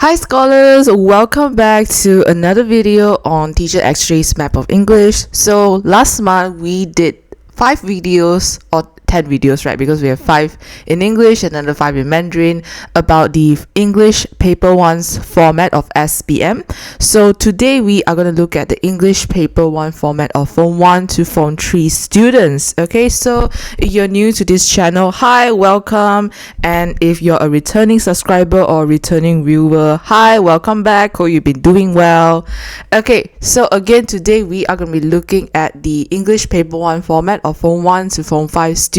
Hi scholars, welcome back to another video on Teacher X-Ray's Map of English. So last month we did 5 videos or 10 videos, right? Because we have 5 in English and another 5 in Mandarin about the English Paper 1's format of SPM. So today we are going to look at the English Paper 1 format of Form 1 to Form 3 students. Okay, so if you're new to this channel, hi, welcome. And if you're a returning subscriber or returning viewer, hi, welcome back. Hope you've been doing well. Okay, so again today we are going to be looking at the English Paper 1 format of Form 1 to Form 5 students.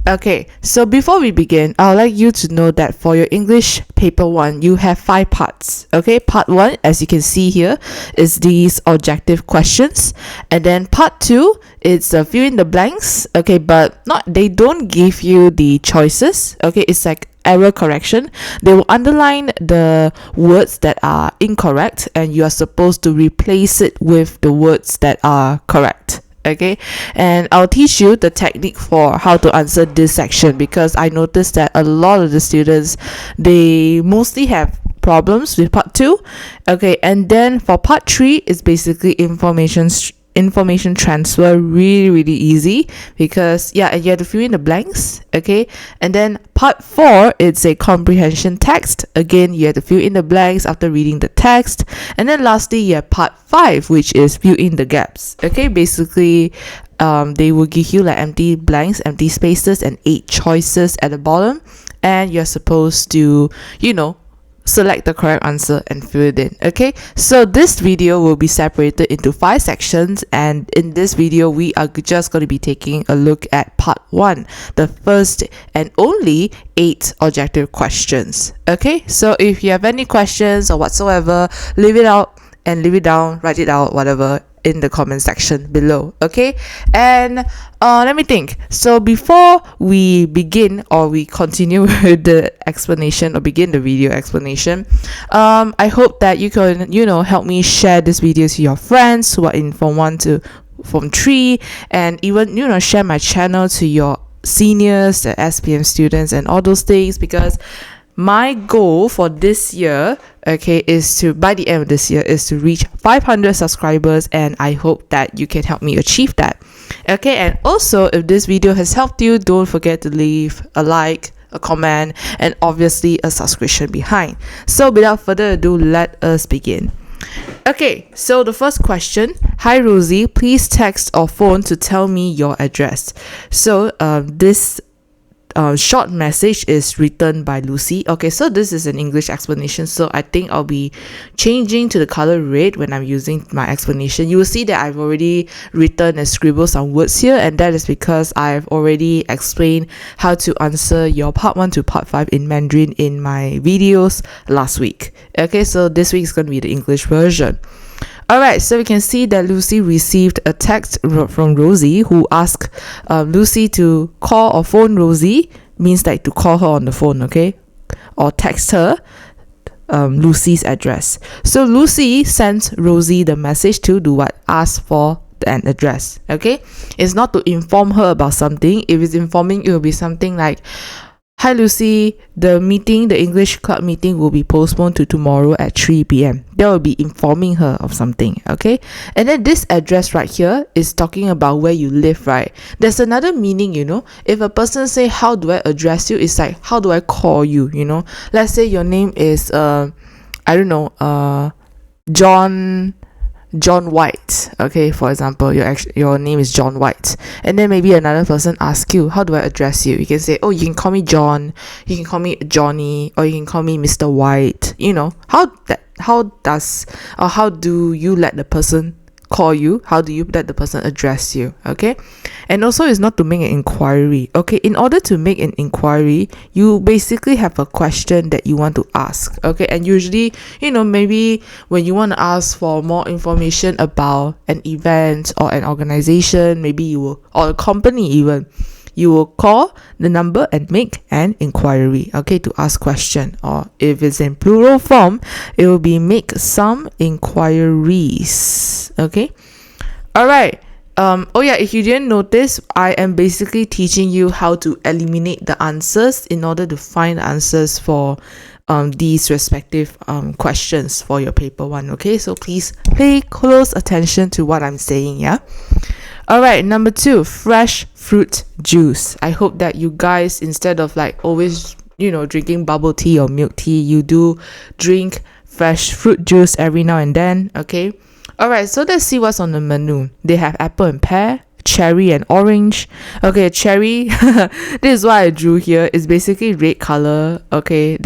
Okay, so before we begin, I would like you to know that for your English Paper 1, you have 5 parts. Okay, part 1, as you can see here, is these objective questions. And then part 2, it's a fill in the blanks. Okay, but they don't give you the choices. Okay, it's like error correction. They will underline the words that are incorrect and you are supposed to replace it with the words that are correct. Okay, and I'll teach you the technique for how to answer this section, because I noticed that a lot of the students, they mostly have problems with part 2. Okay, and then for part 3 is basically information transfer, really easy, because and you have to fill in the blanks. Okay, and then part 4, it's a comprehension text. Again, you have to fill in the blanks after reading the text. And then lastly, you have part 5, which is fill in the gaps. Okay, basically they will give you like empty blanks, empty spaces, and 8 choices at the bottom, and you're supposed to select the correct answer and fill it in. Okay, so this video will be separated into 5 sections, and in this video we are just going to be taking a look at part 1, the first and only 8 objective questions. Okay, so if you have any questions or whatsoever, leave it out and leave it down, write it out, whatever, in the comment section below. Okay, and let me think. So before we begin or we continue with the explanation or begin the video explanation, I hope that you can help me share this video to your friends who are in Form 1 to Form 3, and even share my channel to your seniors, the SPM students, and all those things, because my goal for this year, okay, is to, by the end of this year, is to reach 500 subscribers, and I hope that you can help me achieve that. Okay, and also if this video has helped you, don't forget to leave a like, a comment, and obviously a subscription behind. So without further ado, let us begin. Okay, so the first question: hi Rosie, please text or phone to tell me your address. So this short message is written by Lucy. Okay, so this is an English explanation, so I think I'll be changing to the color red when I'm using my explanation. You will see that I've already written and scribbled some words here, and that is because I've already explained how to answer your part 1 to part 5 in Mandarin in my videos last week. Okay, so this week is going to be the English version. Alright, so we can see that Lucy received a text from Rosie, who asked Lucy to call or phone Rosie, means like to call her on the phone, okay? Or text her Lucy's address. So Lucy sends Rosie the message to do what? Ask for an address, okay? It's not to inform her about something. If it's informing, it will be something like, hi Lucy, the English club meeting will be postponed to tomorrow at 3 p.m. That will be informing her of something, okay? And then this address right here is talking about where you live, right? There's another meaning, if a person say, how do I address you? It's like, how do I call you, Let's say your name is, John White, okay, for example, your name is John White, and then maybe another person asks you, how do I address you? You can say, oh, you can call me John, you can call me Johnny, or you can call me Mr. White. How do you let the person call you? How do you let the person address you? Okay, and also it's not to make an inquiry. Okay, in order to make an inquiry, you basically have a question that you want to ask. Okay, and usually maybe when you want to ask for more information about an event or an organization, maybe you will, or a company even, you will call the number and make an inquiry, okay, to ask question. Or if it's in plural form, it will be make some inquiries. Okay, all right. If you didn't notice, I am basically teaching you how to eliminate the answers in order to find answers for these respective questions for your paper 1. Okay, so please pay close attention to what I'm saying. Yeah. All right, number 2, fresh fruit juice. I hope that you guys, instead of like always drinking bubble tea or milk tea, you do drink fresh fruit juice every now and then. Okay. All right, so let's see what's on the menu. They have apple and pear, cherry and orange. Okay, cherry, this is what I drew here. It's basically red color. Okay,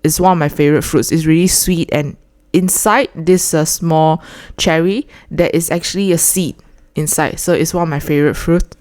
it's one of my favorite fruits. It's really sweet, and inside this small cherry, there is actually a seed inside. So it's one of my favorite fruits.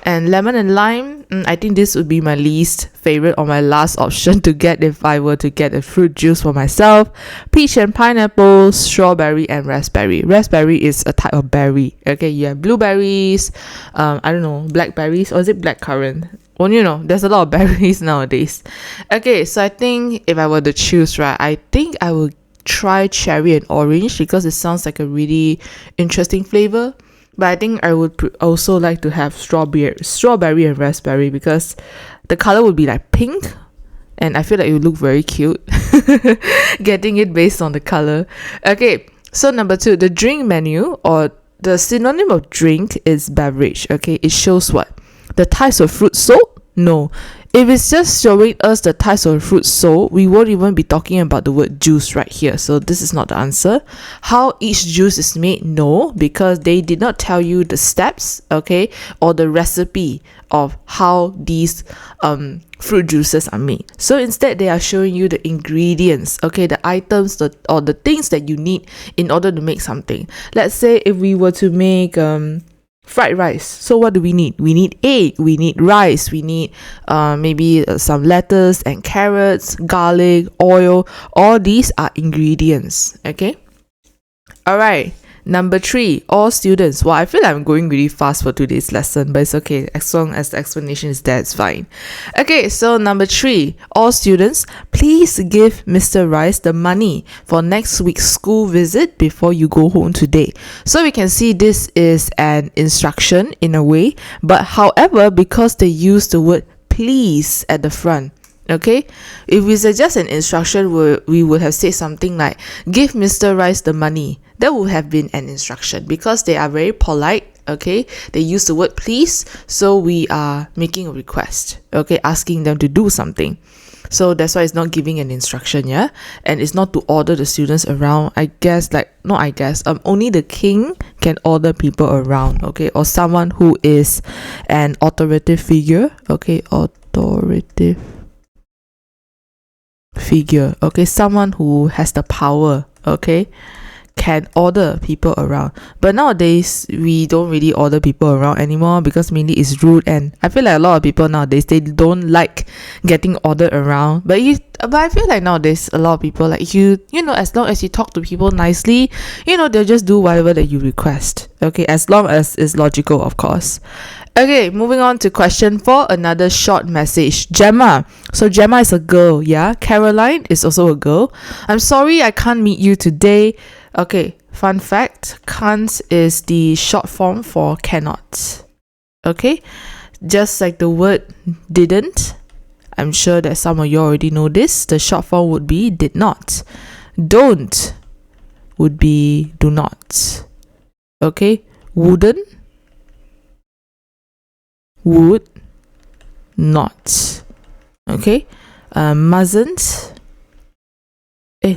And lemon and lime, I think this would be my least favorite or my last option to get if I were to get a fruit juice for myself. Peach and pineapple, strawberry and raspberry. Raspberry is a type of berry. Okay, you have blueberries, I don't know, blackberries, or is it blackcurrant? Well, there's a lot of berries nowadays. Okay, so I think if I were to choose, right, I think I would try cherry and orange because it sounds like a really interesting flavor. But I think I would also like to have strawberry and raspberry because the color would be like pink, and I feel like it would look very cute getting it based on the color. Okay, so number 2, the drink menu, or the synonym of drink is beverage. Okay, it shows what? The types of fruit sold? No. If it's just showing us the types of fruit sold, we won't even be talking about the word juice right here. So this is not the answer. How each juice is made? No, because they did not tell you the steps, okay, or the recipe of how these fruit juices are made. So instead, they are showing you the ingredients, okay, the items or the things that you need in order to make something. Let's say if we were to make fried rice. So what do we need? We need egg, we need rice, we need maybe some lettuce and carrots, garlic, oil. All these are ingredients. Okay. All right. Number 3, all students. Well, I feel like I'm going really fast for today's lesson, but it's okay. As long as the explanation is there, it's fine. Okay, so number 3, all students, please give Mr. Rice the money for next week's school visit before you go home today. So we can see this is an instruction in a way, but however, because they use the word please at the front, okay, if we suggest an instruction, we would have said something like give Mr. Rice the money. That would have been an instruction because they are very polite. Okay, they use the word please, so we are making a request, okay, asking them to do something. So that's why it's not giving an instruction, yeah, and it's not to order the students around. Only the king can order people around, okay, or someone who is an authoritative figure, okay, authoritative figure, okay, someone who has the power, okay, can order people around. But nowadays we don't really order people around anymore because mainly it's rude, and I feel like a lot of people nowadays, they don't like getting ordered around. But I feel like nowadays a lot of people, like you know, as long as you talk to people nicely, they'll just do whatever that you request, okay, as long as it's logical, of course. Okay, moving on to question 4, another short message. Gemma. So Gemma is a girl, yeah. Caroline is also a girl. I'm sorry I can't meet you today. Okay, fun fact, can't is the short form for cannot. Okay, just like the word didn't. I'm sure that some of you already know this. The short form would be did not. Don't would be do not. Okay, wouldn't, would not. Okay, mustn't.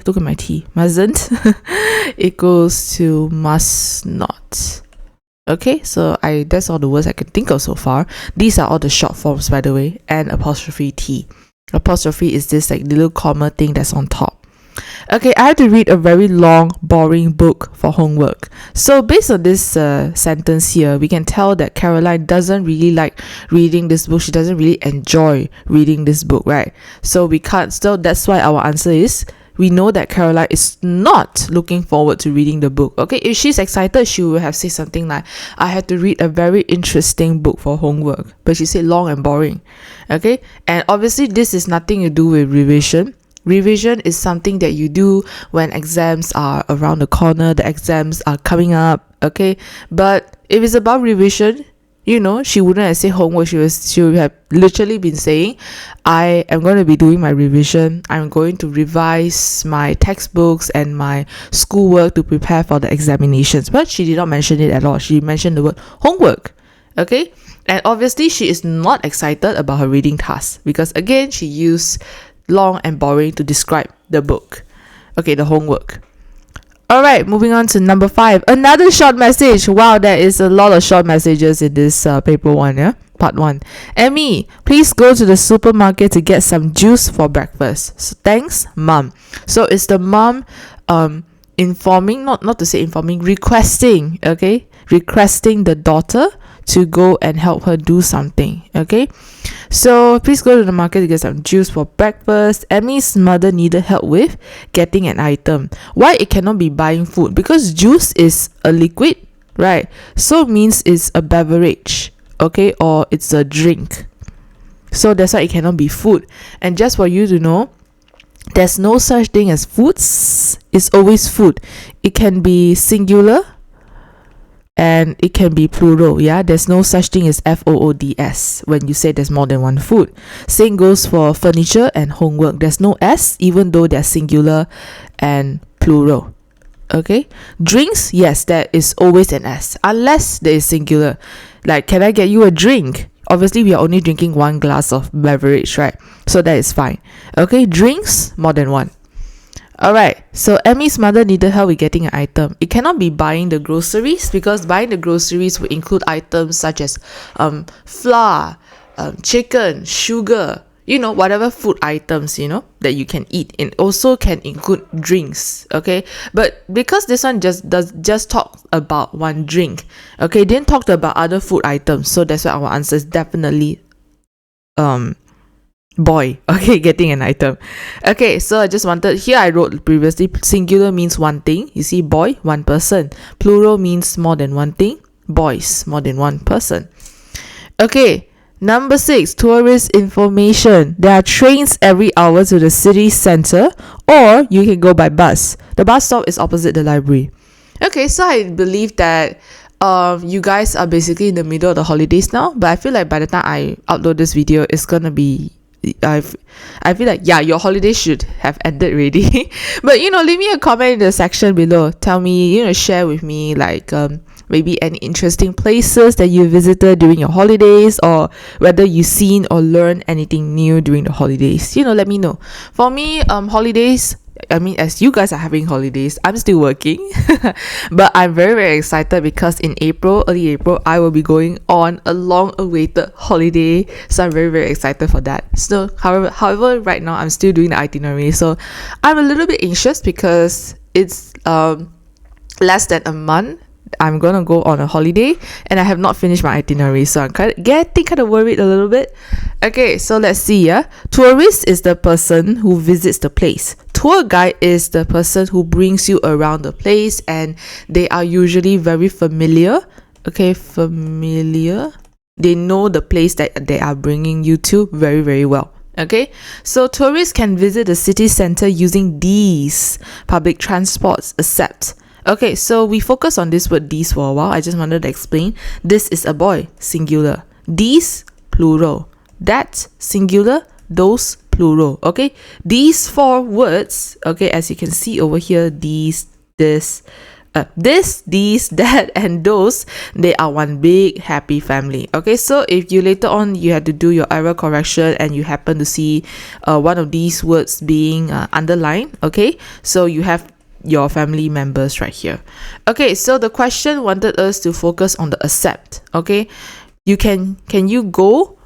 Look at my T. Mustn't equals to must not. Okay, so that's all the words I can think of so far. These are all the short forms, by the way, and apostrophe T. Apostrophe is this like little comma thing that's on top. Okay, I had to read a very long, boring book for homework. So based on this sentence here, we can tell that Caroline doesn't really like reading this book. She doesn't really enjoy reading this book, right? So that's why our answer is, we know that Caroline is not looking forward to reading the book. Okay, if she's excited, she will have said something like, I had to read a very interesting book for homework. But she said long and boring. Okay, and obviously this is nothing to do with revision. Revision is something that you do when exams are around the corner, the exams are coming up, okay? But if it's about revision, She wouldn't have said homework. She would have literally been saying, I am going to be doing my revision. I'm going to revise my textbooks and my schoolwork to prepare for the examinations. But she did not mention it at all. She mentioned the word homework. Okay? And obviously, she is not excited about her reading task because, again, she used long and boring to describe the book. Okay, the homework. Alright, moving on to number 5. Another short message. Wow, there is a lot of short messages in this paper 1, yeah? Part 1. Emmy, please go to the supermarket to get some juice for breakfast. So, thanks, mom. So, it's the mom informing, not to say informing, requesting, okay? Requesting the daughter to go and help her do something, okay? So please go to the market to get some juice for breakfast. Emmy's mother needed help with getting an item. Why it cannot be buying food? Because juice is a liquid, right? So means it's a beverage, okay? Or it's a drink. So that's why it cannot be food. And just for you to know, there's no such thing as foods. It's always food. It can be singular and it can be plural, yeah? There's no such thing as FOODS when you say there's more than one food. Same goes for furniture and homework. There's no S, even though they're singular and plural, okay? Drinks, yes, there is always an S, unless there is singular. Like, can I get you a drink? Obviously, we are only drinking one glass of beverage, right? So that is fine. Okay, drinks, more than one. Alright, so Emmy's mother needed help with getting an item. It cannot be buying the groceries because buying the groceries would include items such as flour, chicken, sugar, whatever food items, that you can eat. It also can include drinks, okay? But because this one just talk about one drink, okay? Didn't talk about other food items. So that's why our answer is definitely boy, okay, getting an item. Okay, so I just wanted, here I wrote previously, singular means one thing. You see, boy, one person. Plural means more than one thing. Boys, more than one person. Okay, number 6, tourist information. There are trains every hour to the city center, or you can go by bus. The bus stop is opposite the library. Okay, so I believe that you guys are basically in the middle of the holidays now, but I feel like by the time I upload this video, it's gonna be I feel like, yeah, your holiday should have ended already. But leave me a comment in the section below. Tell me, share with me like maybe any interesting places that you visited during your holidays, or whether you've seen or learned anything new during the holidays. Let me know. For me, holidays, as you guys are having holidays, I'm still working. But I'm very, very excited because in early April, I will be going on a long-awaited holiday. So I'm very, very excited for that. So, however, right now, I'm still doing the itinerary. So I'm a little bit anxious because it's less than a month. I'm gonna go on a holiday and I have not finished my itinerary, so I'm getting kind of worried a little bit. Okay, so let's see. Yeah, tourist is the person who visits the place. Tour guide is the person who brings you around the place, and they are usually very familiar. Okay, familiar. They know the place that they are bringing you to very, very well. Okay, so tourists can visit the city center using these public transports, except. Okay, so we focus on this word these for a while. I just wanted to explain. This is a boy, singular. These, plural. That, singular. Those, plural. Okay, these 4 words, okay, as you can see over here, these, this, these, that, and those, they are one big happy family. Okay, so if you later on you had to do your error correction and you happen to see one of these words being underlined, okay, so you have your family members right here. Okay, so the question wanted us to focus on the accept. Okay, can you go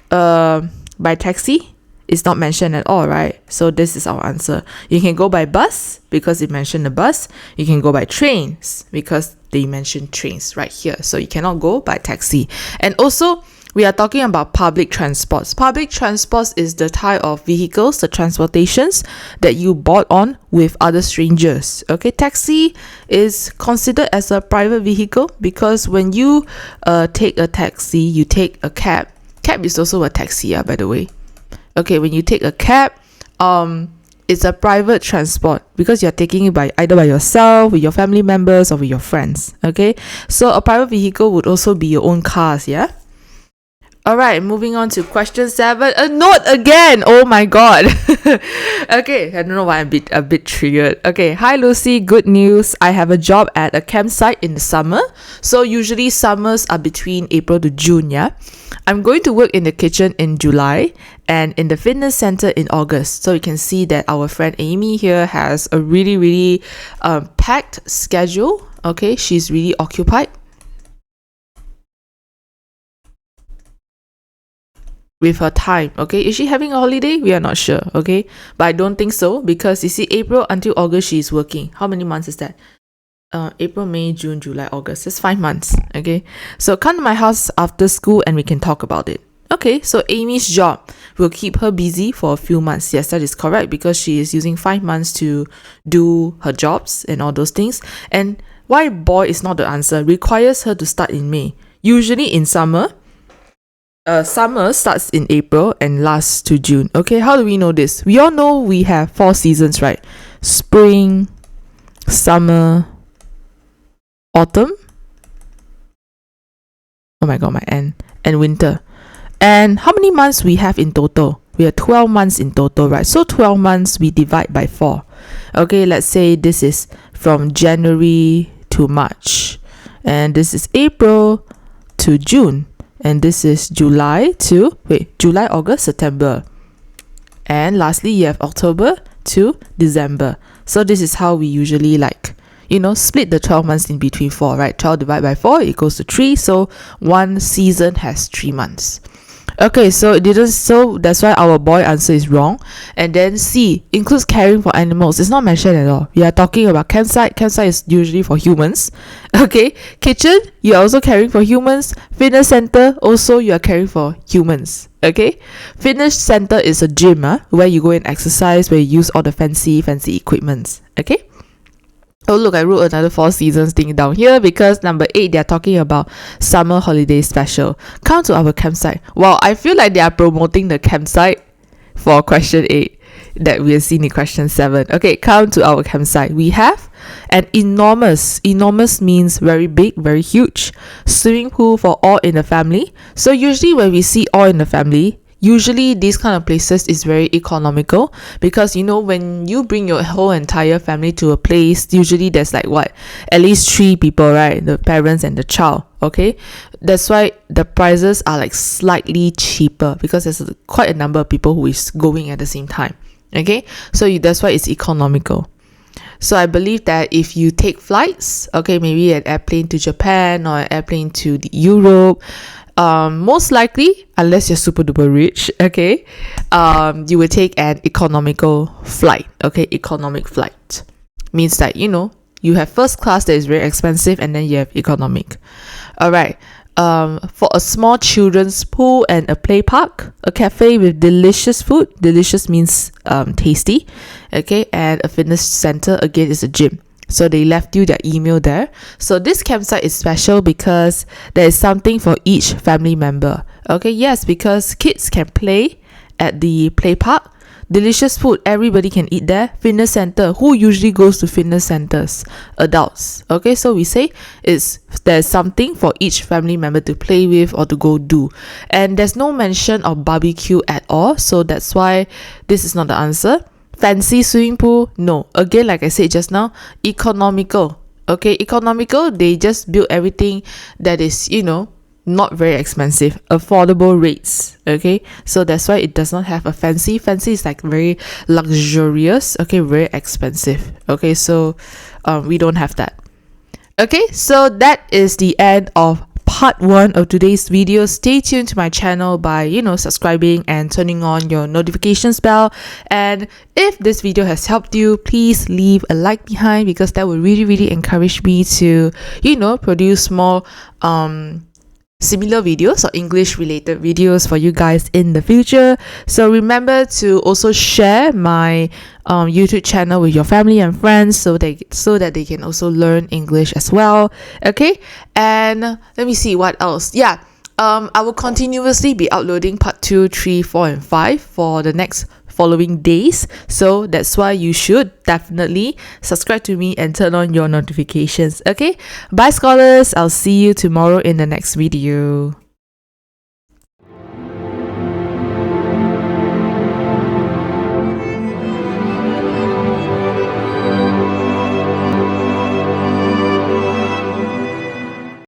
by taxi? It's not mentioned at all, right? So this is our answer. You can go by bus because it mentioned the bus. You can go by trains because they mentioned trains right here. So you cannot go by taxi. And also, we are talking about public transports. Public transports is the type of vehicles, the transportations that you bought on with other strangers. Okay, taxi is considered as a private vehicle because when you take a taxi, you take a cab. Cab is also a taxi, by the way. Okay, when you take a cab, it's a private transport because you're taking it either by yourself, with your family members, or with your friends. Okay, so a private vehicle would also be your own cars. Yeah. Alright, moving on to question 7. A note again! Oh my god. Okay, I don't know why I'm a bit triggered. Okay, hi Lucy, good news. I have a job at a campsite in the summer. So usually summers are between April to June, yeah? I'm going to work in the kitchen in July and in the fitness center in August. So you can see that our friend Amy here has a really packed schedule. Okay, she's really occupied with her time. Okay, is she having a holiday? We are not sure. Okay, but I don't think so because you see April until August she is working. How many months is that? April, May, June, July, August. That's 5 months. Okay, so come to my house after school and we can talk about it. Okay, so Amy's job will keep her busy for a few months. Yes, that is correct because she is using 5 months to do her jobs and all those things. And why boy is not the answer? Requires her to start in May. Usually in summer starts in April and lasts to June. Okay, how do we know this? We all know we have 4 seasons, right? Spring, summer, autumn. Oh my god, and winter. And how many months we have in total? We have 12 months in total, right? So 12 months we divide by 4. Okay, let's say this is from January to March. And this is April to June. And this is July, August, September. And lastly, you have October to December. So this is how we usually split the 12 months in between 4, right? 12 divided by 4 equals to 3. So one season has 3 months. Okay, so that's why our boy answer is wrong. And then C includes caring for animals. It's not mentioned at all. We are talking about campsite. Campsite is usually for humans. Okay, kitchen, you are also caring for humans. Fitness center, also you are caring for humans. Okay, fitness center is a gym where you go and exercise, where you use all the fancy equipments. Okay. Oh look, I wrote another 4 seasons thing down here because number 8, they are talking about summer holiday special. Come to our campsite. Wow, I feel like they are promoting the campsite for question 8 that we have seen in question 7. Okay, come to our campsite. We have an enormous means very big, very huge swimming pool for all in the family. So usually when we see all in the family, usually these kind of places is very economical because when you bring your whole entire family to a place, usually there's at least 3 people, right? The parents and the child. Okay, that's why the prices are slightly cheaper because there's quite a number of people who is going at the same time. Okay, so that's why it's economical. So I believe that if you take flights, okay, maybe an airplane to Japan or an airplane to Europe, most likely, unless you're super duper rich, okay, you will take an economical flight. Okay, economic flight means that you have first class that is very expensive, and then you have economic. All right. For a small children's pool and a play park, a cafe with delicious food. Delicious means tasty. Okay, and a fitness center again is a gym. So they left you their email there. So this campsite is special because there is something for each family member. Okay, yes, because kids can play at the play park. Delicious food, everybody can eat there. Fitness center, who usually goes to fitness centers? Adults. Okay, so we say there's something for each family member to play with or to go do. And there's no mention of barbecue at all. So that's why this is not the answer. Fancy swimming pool? No. Again, like I said just now, economical. Okay, economical, they just build everything that is, not very expensive. Affordable rates. Okay, so that's why it does not have a fancy. Fancy is very luxurious. Okay, very expensive. Okay, so we don't have that. Okay, so that is the end of part 1 of today's video. Stay tuned to my channel by subscribing and turning on your notifications bell. And if this video has helped you, please leave a like behind because that will really encourage me to produce more similar videos or English related videos for you guys in the future. So remember to also share my YouTube channel with your family and friends so that they can also learn English as well. Okay, and let me see what else. I will continuously be uploading part 2, 3, 4 and 5 for the next following days. So that's why you should definitely subscribe to me and turn on your notifications. Okay, bye scholars. I'll see you tomorrow in the next video.